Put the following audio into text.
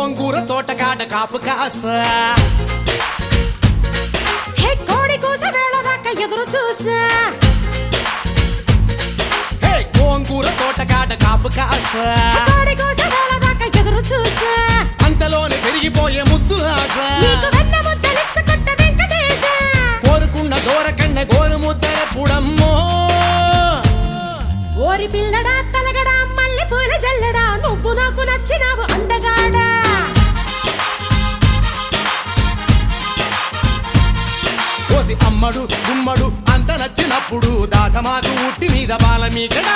గోంగూర తోటకాడ కాపు కాస హే కోడి కూస వేళ దాకా ఎదురు చూసా హే గోంగూర తోటకాడ కాపు కాస కోడి కూస వేళ దాకా ఎదురు చూసా అంతలోనే పెరిగిపోయే ముద్దు ఆశ నీకు వెన్న ముద్దలిచ్చుకుంట వెంకటేశ కోరుకున్న దూరకన్న గోరు ముద్దల పుడమ్మో ఓరి పిల్లడా తలగడా మల్లె పూల జల్లడా నువ్వు నాకు నచ్చినావు అందగాడా కోసి అమ్మడు గుమ్మడు అంత నచ్చినప్పుడు దాచమాకు ఉట్టి మీద బాల మీకడా